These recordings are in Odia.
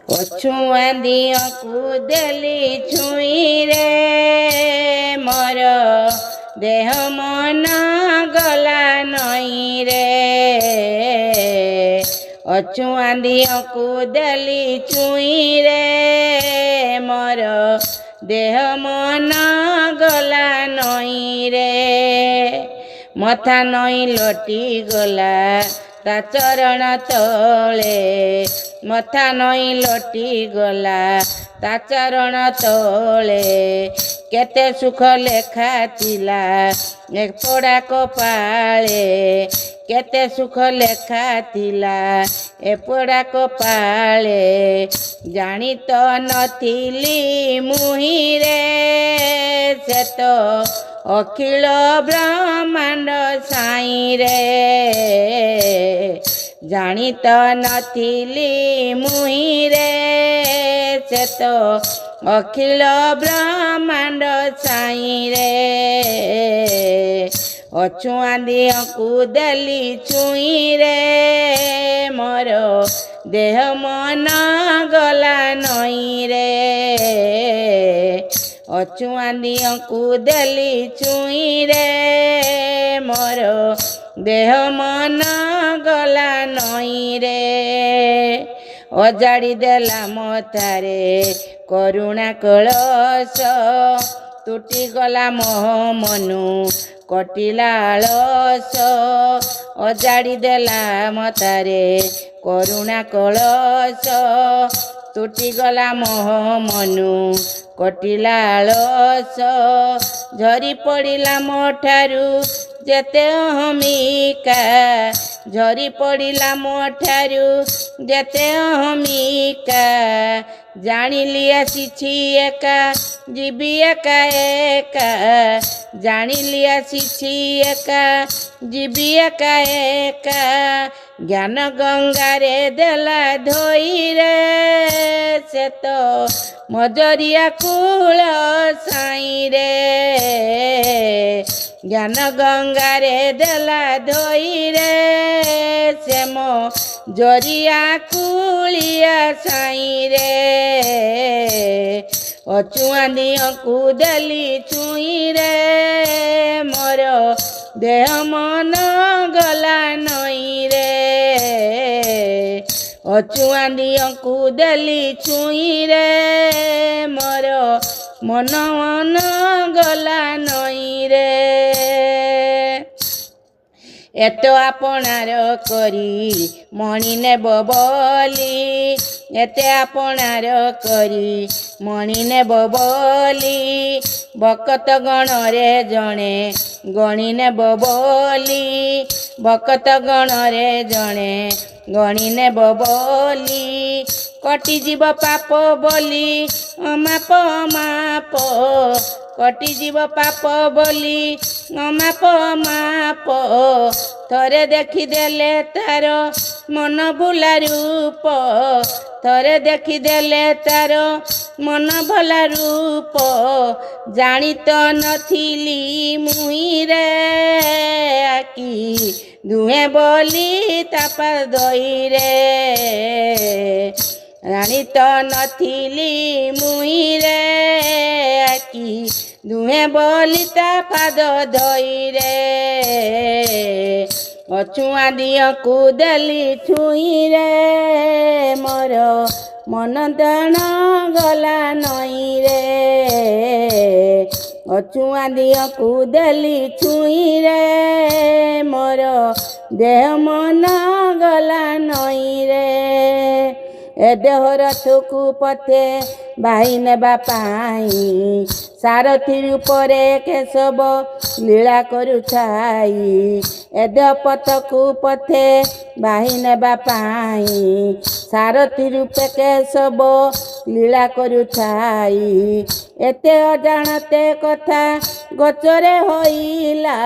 ପଛୁଆ ଦିଅକୁ ଦେଲି ଛୁଇଁରେ ମୋର ଦେହ ମନ ଗଲା ନଈରେ। ଅଛୁଆଁ ଦିଅକୁ ଦେଲି ଛୁଇଁରେ ମୋର ଦେହ ମନ ଗଲା ନଈରେ। ମଥା ନଈ ଲୋଟି ଗଲା ତା ଚରଣ ତଳେ, ମଥା ନଈ ଲୋଟି ଗଲା ତା ଚରଣ ତଳେ। କେତେ ସୁଖ ଲେଖା ଥିଲା ଏ ପୋଡ଼ା କପାଳେ, କେତେ ସୁଖ ଲେଖା ଥିଲା ଏ ପୋଡ଼ା କପାଳେ। ଜାଣି ତ ନଥିଲି ମୁହିଁରେ ସେ ତ ଅଖିଳ ବ୍ରହ୍ମାଣ୍ଡ ସାଇଁରେ। ଜାଣି ତ ନଥିଲି ମୁହିଁରେ ସେ ତ ଅଖିଳ ବ୍ରହ୍ମାଣ୍ଡ ସାଇଁରେ। ଅଛୁଆଁ ଦିଅକୁ ଦେଲି ଛୁଇଁରେ ମୋର ଦେହ ମନ ଗଲା ନଈରେ। ଅଛୁଆଁ ଦିଅକୁ ଦେଲି ଛୁଇଁରେ ମୋର ଦେହ ମନ ଗଲା ନଈରେ। ଅଜାଡ଼ି ଦେଲା ମଥାରେ କରୁଣା କଳସ, ତୁଟିଗଲା ମୋହ ମନୁ କଟିଲା ଆଳସ। ଅଜାଡ଼ି ଦେଲା ମଥାରେ କରୁଣା କଳସ, ତୁଟିଗଲା ମୋହ ମନୁ କଟିଲା ଆଳସ। ଝରି ପଡ଼ିଲା ମୋ ଠାରୁ ଯେତେ ଅହମିକା, ଝରି ପଡ଼ିଲା ମୋ ଠାରୁ ଯେତେ ଅହମିକା। ଜାଣିଲି ଆସିଛି ଏକା ଯିବି ଏକା ଏକା, ଜାଣିଲି ଆସିଛି ଏକା ଯିବି ଏକା ଏକା। ଜ୍ଞାନ ଗଙ୍ଗାରେ ଦେଲା ଧୋଇରେ ସେ ତ ମଜରିଆ କୂଳ ସାଇଁରେ। ଜ୍ଞାନ ଗଙ୍ଗାରେ ଦେଲା ଧୋଇରେ ସେ ମୋ ଜରିଆ କୂଳିଆ ସାଇଁରେ। ଅଛୁଆଁ ଦିଅକୁ ଦେଲି ଛୁଇଁରେ ମୋର ଦେହ ମନ ଗଲା ନଈରେ। ଅଛୁଆଁ ଦିଅକୁ ଦେଲି ଛୁଇଁରେ ମୋର ମନ ଗଲା ନଈରେ। ଏତ ଆପଣାର କରି ମଣି ନେବ ବୋଲି, ଏତେ ଆପଣାର କରି ମଣି ନେବ ବୋଲି। ଭକତ ଗଣରେ ଜଣେ ଗଣି ନେବ ବୋଲି, ଭକତ ଗଣରେ ଜଣେ ଗଣି ନେବ ବୋଲି। କଟିଯିବ ପାପ ବୋଲି ଅମାପ ଅମାପ, କଟିଯିବ ପାପ ବୋଲି ଅମାପ ଅମାପ। ଥରେ ଦେଖିଦେଲେ ତାର ମନ ଭୁଲା ରୂପ, ଥରେ ଦେଖିଦେଲେ ତାର ମନ ଭଲା ରୂପ। ଜାଣି ତ ନଥିଲି ମୁହିଁରେ ଆଖି ଦୁହେଁ ବୋଲି ତା ପାଦଇରେ। ଜାଣି ତ ନଥିଲି ମୁହିଁରେ ଆଖି ଦୁହେଁ ବୋଲି ତା ପାଦ ଧଇରେ। ଅଛୁଆଁ ଦିଅକୁ ଦେଲି ଛୁଇଁରେ ମୋର ମନ ଦାଣ ଗଲା ନଈରେ। ଅଛୁଆଁ ଦିଅକୁ ଦେଲି ଛୁଇଁରେ ମୋର ଦେହ ମନ ଗଲା ନଈରେ। ଏ ଦେହ ରଥକୁ ପଥେ ବାହି ନେବା ପାଇଁ ସାରଥି ରୂପରେ କେଶବ ଲୀଳା କରୁଥାଇ। ଏ ଦେହ ପଥକୁ ପଥେ ବାହି ନେବା ପାଇଁ ସାରଥି ରୂପେ କେଶବ ଲୀଳା କରୁଥାଇ। ଏତେ ଅଜାଣତେ କଥା ଗୋଚର ହୋଇଲା,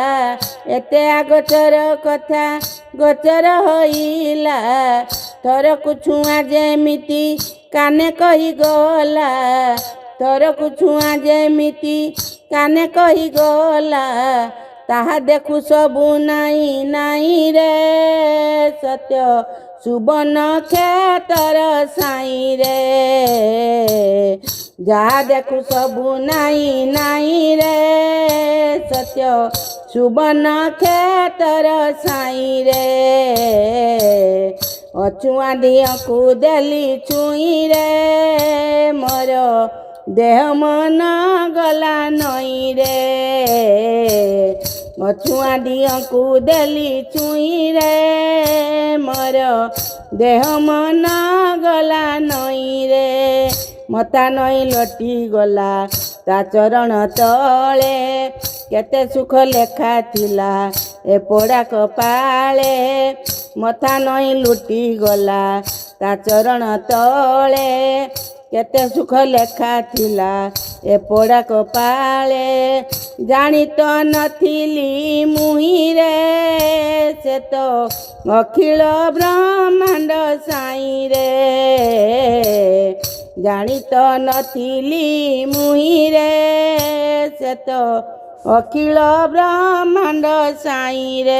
ଏତେ ଅଗୋଚର କଥା ଗୋଚର ହୋଇଲା। ଥରକୁ ଛୁଆଁ ଯେମିତି କାନେ କହିଗଲା, ଥରକୁ ଛୁଆଁ ଯେମିତି କାନେ କହିଗଲା। ତାହା ଦେଖୁ ସବୁ ନାଇଁ ନାଇଁ ରେ ସତ୍ୟ ସୁବର୍ଣ୍ଣ କ୍ଷେତ୍ର ସାଇଁରେ ଯାହା ଦେଖୁ ସବୁ ନାଇଁ ନାଇଁରେ ସତ୍ୟ ସୁବର୍ଣ୍ଣ କ୍ଷେତ୍ର ସାଇଁରେ ଅଛୁଆଁ ଦିଅକୁ ଦେଲି ଛୁଇଁରେ ମୋର ଦେହ ମନ ଗଲା ନଈରେ ଅଛୁଆଁ ଦିଅକୁ ଦେଲି ଛୁଇଁରେ ମୋର ଦେହ ମନ ଗଲା ନଈରେ ମତା ନଈ ଲଟି ଗଲା ତା ଚରଣ ତଳେ କେତେ ସୁଖ ଲେଖା ଥିଲା ଏ ପୋଡ଼ା କପାଳେ ମଥା ନଈ ଲୁଟି ଗଲା ତା ଚରଣ ତଳେ କେତେ ସୁଖ ଲେଖା ଥିଲା ଏ ପୋଡ଼ା କପାଳେ ଜାଣି ତ ନଥିଲି ମୁହିଁରେ ସେ ତ ଅଖିଳ ବ୍ରହ୍ମାଣ୍ଡ ସାଇଁରେ ଜାଣି ତ ନଥିଲି ମୁହିଁରେ ସେ ତ ଅଖିଳ ବ୍ରହ୍ମାଣ୍ଡ ସାଇଁରେ।